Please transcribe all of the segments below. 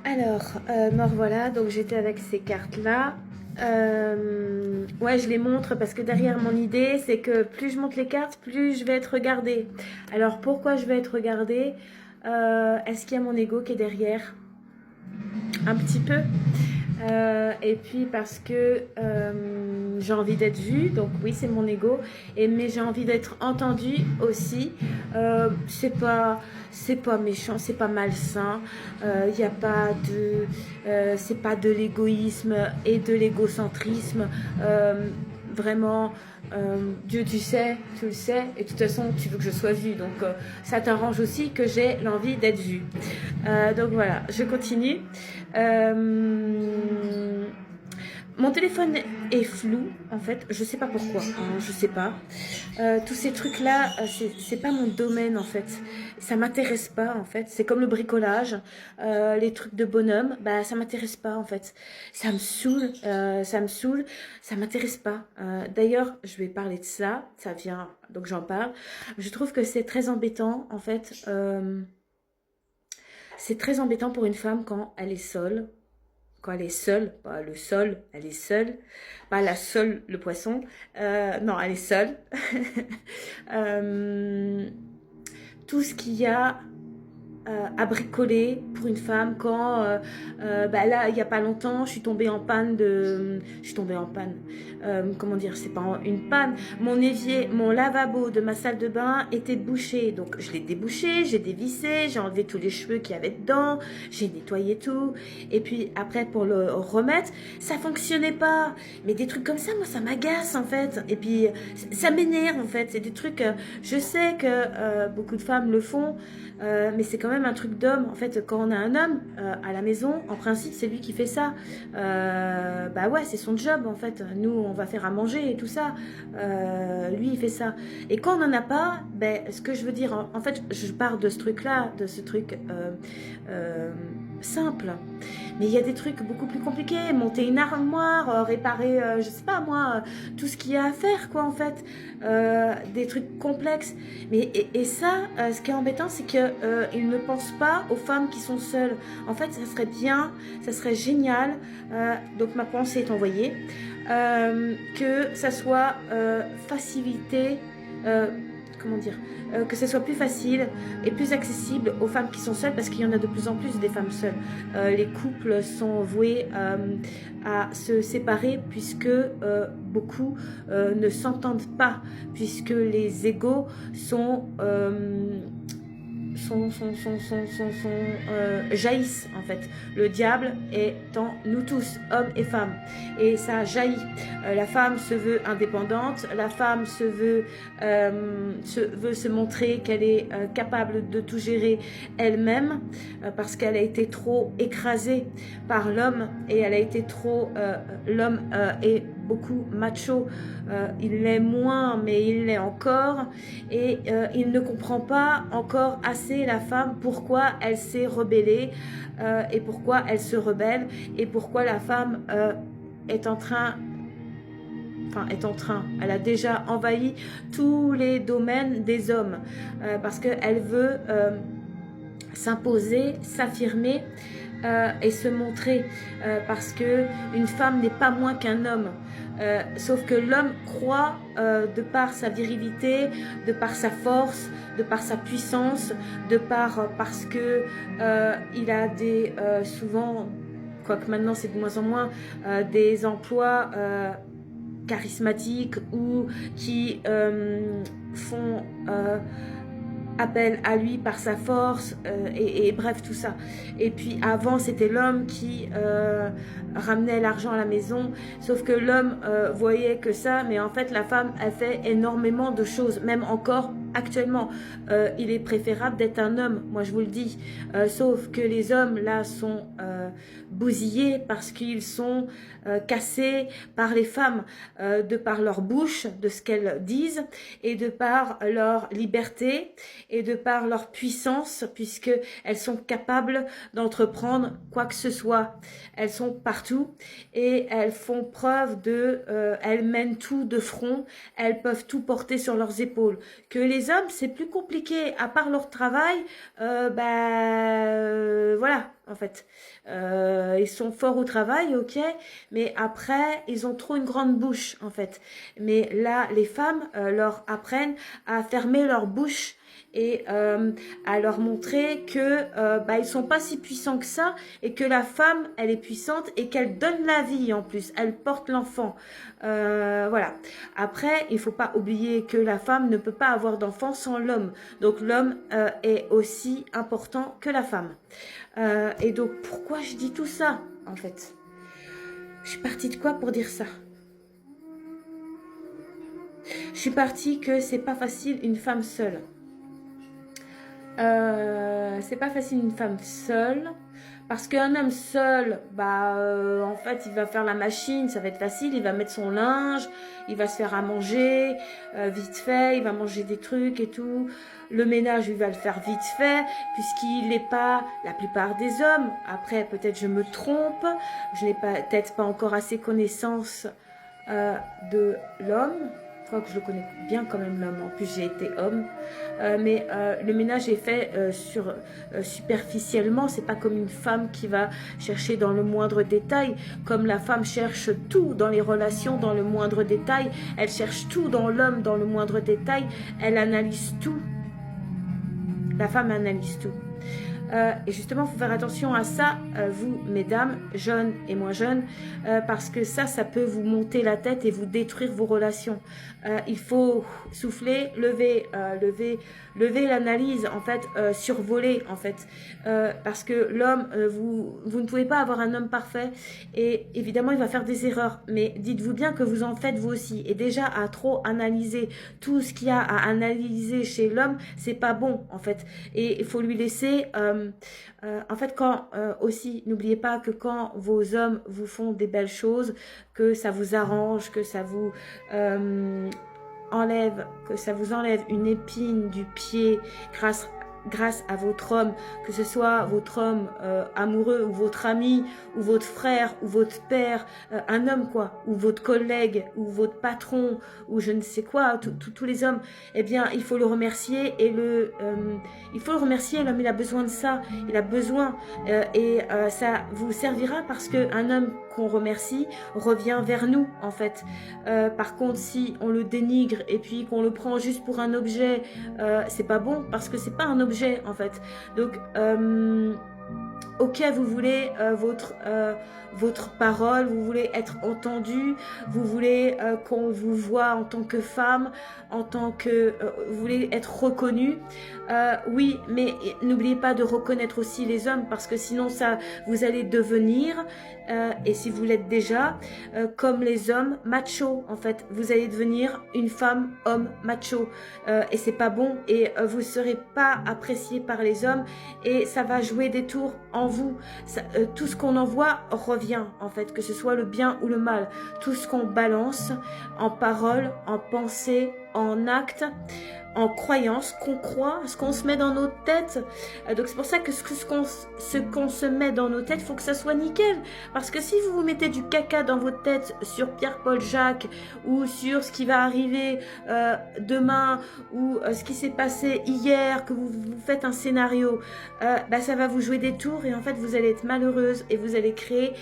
Alors, me revoilà, donc j'étais avec ces cartes-là. Ouais, je les montre parce que derrière mon idée, c'est que plus je monte les cartes, plus je vais être regardée. Alors, pourquoi je vais être regardée? Est-ce qu'il y a mon ego qui est derrière? Un petit peu. Et puis parce que j'ai envie d'être vue, donc oui, c'est mon ego, mais j'ai envie d'être entendue aussi. C'est pas méchant, c'est pas malsain. Il y a pas de, c'est pas de l'égoïsme et de l'égocentrisme. Vraiment, Dieu, tu le sais, et de toute façon, tu veux que je sois vue, donc ça t'arrange aussi que j'ai l'envie d'être vue. Donc voilà, je continue. Euh, Mon téléphone est flou, en fait. Je sais pas pourquoi, hein, je sais pas. Tous ces trucs-là, c'est pas mon domaine, en fait. Ça m'intéresse pas, en fait. C'est comme le bricolage, les trucs de bonhomme, bah ça m'intéresse pas, en fait. Ça me saoule, ça m'intéresse pas. D'ailleurs, je vais parler de ça, ça vient, donc j'en parle. Je trouve que c'est très embêtant, en fait. C'est très embêtant pour une femme quand elle est seule. Quand elle est seule, pas le sol, elle est seule. Pas la seule, le poisson. Non, elle est seule. Euh, tout ce qu'il y a à bricoler pour une femme quand bah là il y a pas longtemps je suis tombée en panne, comment dire, c'est pas une panne, mon évier, mon lavabo de ma salle de bain était bouché, donc je l'ai débouché, j'ai dévissé, j'ai enlevé tous les cheveux qu'il y avait dedans, j'ai nettoyé tout, et puis après pour le remettre ça fonctionnait pas, mais des trucs comme ça moi ça m'agace en fait, et puis ça m'énerve en fait, c'est des trucs, je sais que beaucoup de femmes le font, mais c'est quand même un truc d'homme. En fait, quand on a un homme à la maison, en principe, c'est lui qui fait ça. Bah ouais, c'est son job en fait. Nous, on va faire à manger et tout ça. Lui, il fait ça. Et quand on n'en a pas, ben, ce que je veux dire, en fait, je pars de ce truc-là, de ce truc euh, simple. Mais il y a des trucs beaucoup plus compliqués. Monter une armoire, réparer, je sais pas moi, tout ce qu'il y a à faire, quoi, en fait. Des trucs complexes. Mais, et ça, ce qui est embêtant, c'est qu'ils ne pensent pas aux femmes qui sont seules. En fait, ça serait bien, ça serait génial. Donc ma pensée est envoyée. Que ça soit facilité. Comment dire, que ce soit plus facile et plus accessible aux femmes qui sont seules, parce qu'il y en a de plus en plus des femmes seules. Les couples sont voués à se séparer puisque beaucoup ne s'entendent pas, puisque les égos jaillissent en fait. Le diable est en nous tous, hommes et femmes, et ça jaillit. La femme se veut indépendante, la femme veut se montrer qu'elle est capable de tout gérer elle-même, parce qu'elle a été trop écrasée par l'homme, et elle a été trop l'homme est beaucoup macho, il l'est moins mais il l'est encore, et il ne comprend pas encore assez la femme, pourquoi elle s'est rebellée, et pourquoi elle se rebelle, et pourquoi la femme est en train, elle a déjà envahi tous les domaines des hommes, parce qu'elle veut s'imposer, s'affirmer, et se montrer, parce que une femme n'est pas moins qu'un homme, sauf que l'homme croit, de par sa virilité, de par sa force, de par sa puissance, parce que il a des souvent, quoique maintenant c'est de moins en moins, des emplois charismatiques, ou qui font appel à lui par sa force, et bref tout ça. Et puis avant c'était l'homme qui ramenait l'argent à la maison, sauf que l'homme voyait que ça, mais en fait la femme elle fait énormément de choses, même encore actuellement. Il est préférable d'être un homme, moi je vous le dis, sauf que les hommes là sont bousillés parce qu'ils sont cassés par les femmes, de par leur bouche, de ce qu'elles disent, et de par leur liberté, et de par leur puissance, puisqu'elles sont capables d'entreprendre quoi que ce soit. Elles sont partout et elles font preuve elles mènent tout de front, elles peuvent tout porter sur leurs épaules. Que les les hommes, c'est plus compliqué. À part leur travail, voilà, en fait. Ils sont forts au travail, ok, mais après, ils ont trop une grande bouche, en fait. Mais là, les femmes leur apprennent à fermer leur bouche et à leur montrer que ils sont pas si puissants que ça et que la femme, elle est puissante et qu'elle donne la vie en plus, elle porte l'enfant. Voilà. Après, il faut pas oublier que la femme ne peut pas avoir d'enfant sans l'homme. Donc l'homme est aussi important que la femme. Et donc pourquoi je dis tout ça en fait? Je suis partie de quoi pour dire ça? Je suis partie que c'est pas facile une femme seule. C'est pas facile une femme seule parce qu'un homme seul, en fait, il va faire la machine, ça va être facile, il va mettre son linge, il va se faire à manger, vite fait, il va manger des trucs et tout. Le ménage, il va le faire vite fait, puisqu'il n'est pas la plupart des hommes. Après, peut-être je me trompe, je n'ai peut-être pas encore assez connaissance de l'homme. Je crois que je le connais bien quand même l'homme, en plus j'ai été homme, mais le ménage est fait superficiellement, c'est pas comme une femme qui va chercher dans le moindre détail, comme la femme cherche tout dans les relations, dans le moindre détail, elle cherche tout dans l'homme, dans le moindre détail, elle analyse tout, la femme analyse tout. Et justement, il faut faire attention à ça, vous, mesdames, jeunes et moins jeunes, parce que ça peut vous monter la tête et vous détruire vos relations. Il faut souffler, lever l'analyse, en fait, survoler, en fait, parce que l'homme, vous ne pouvez pas avoir un homme parfait, et évidemment, il va faire des erreurs, mais dites-vous bien que vous en faites vous aussi, et déjà, à trop analyser tout ce qu'il y a à analyser chez l'homme, c'est pas bon, en fait, et il faut lui laisser... en fait, aussi, n'oubliez pas que quand vos hommes vous font des belles choses, que ça vous arrange, que ça vous enlève une épine du pied grâce à votre homme, que ce soit votre homme amoureux ou votre ami ou votre frère ou votre père, un homme quoi, ou votre collègue ou votre patron ou je ne sais quoi, tous les hommes, eh bien il faut le remercier et l'homme il a besoin de ça, il a besoin ça vous servira parce qu'un homme qu'on remercie revient vers nous en fait. Par contre si on le dénigre et puis qu'on le prend juste pour un objet, c'est pas bon parce que c'est pas un objet en fait. Donc ok, vous voulez votre parole, vous voulez être entendu, vous voulez qu'on vous voit en tant que femme, en tant que vous voulez être reconnu. Oui, mais n'oubliez pas de reconnaître aussi les hommes parce que sinon ça vous allez devenir et si vous l'êtes déjà comme les hommes macho en fait. Vous allez devenir une femme homme macho et c'est pas bon et vous serez pas apprécié par les hommes et ça va jouer des tours en vous. Tout ce qu'on envoie revient en fait, que ce soit le bien ou le mal. Tout ce qu'on balance en parole, en pensée, en acte, en croyance, qu'on croit, ce qu'on se met dans nos têtes. Donc c'est pour ça que ce qu'on se met dans nos têtes, il faut que ça soit nickel. Parce que si vous vous mettez du caca dans votre tête sur Pierre-Paul Jacques ou sur ce qui va arriver demain ou ce qui s'est passé hier, que vous faites un scénario, ça va vous jouer des tours et en fait vous allez être malheureuse et vous allez créer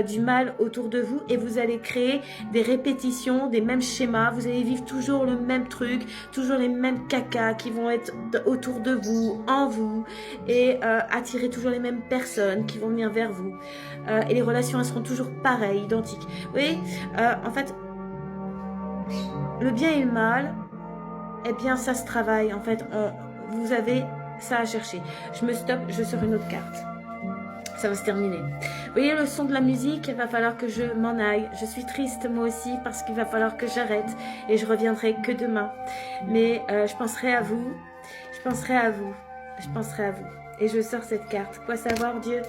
du mal autour de vous et vous allez créer des répétitions, des mêmes schémas, vous allez vivre toujours le même truc, toujours les mêmes caca qui vont être autour de vous, en vous et attirer toujours les mêmes personnes qui vont venir vers vous et les relations elles seront toujours pareilles, identiques. Vous voyez, en fait le bien et le mal, eh bien ça se travaille en fait, vous avez ça à chercher. Je me stoppe, je sors une autre carte. Ça va se terminer. Vous voyez le son de la musique, il va falloir que je m'en aille. Je suis triste moi aussi parce qu'il va falloir que j'arrête et je reviendrai que demain. Mais je penserai à vous, je penserai à vous, je penserai à vous. Et je sors cette carte. Quoi savoir Dieu?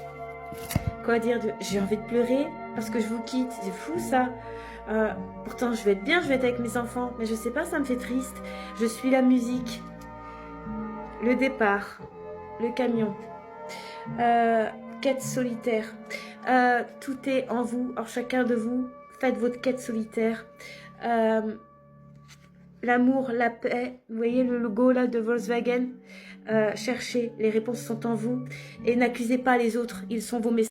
Quoi dire Dieu? J'ai envie de pleurer parce que je vous quitte. C'est fou ça. Pourtant je vais être bien, je vais être avec mes enfants. Mais je sais pas, ça me fait triste. Je suis la musique. Le départ. Le camion. Quête solitaire. Tout est en vous. Alors chacun de vous, faites votre quête solitaire. l'amour, la paix. Vous voyez le logo là de Volkswagen. Cherchez, les réponses sont en vous. Et n'accusez pas les autres, ils sont vos messages.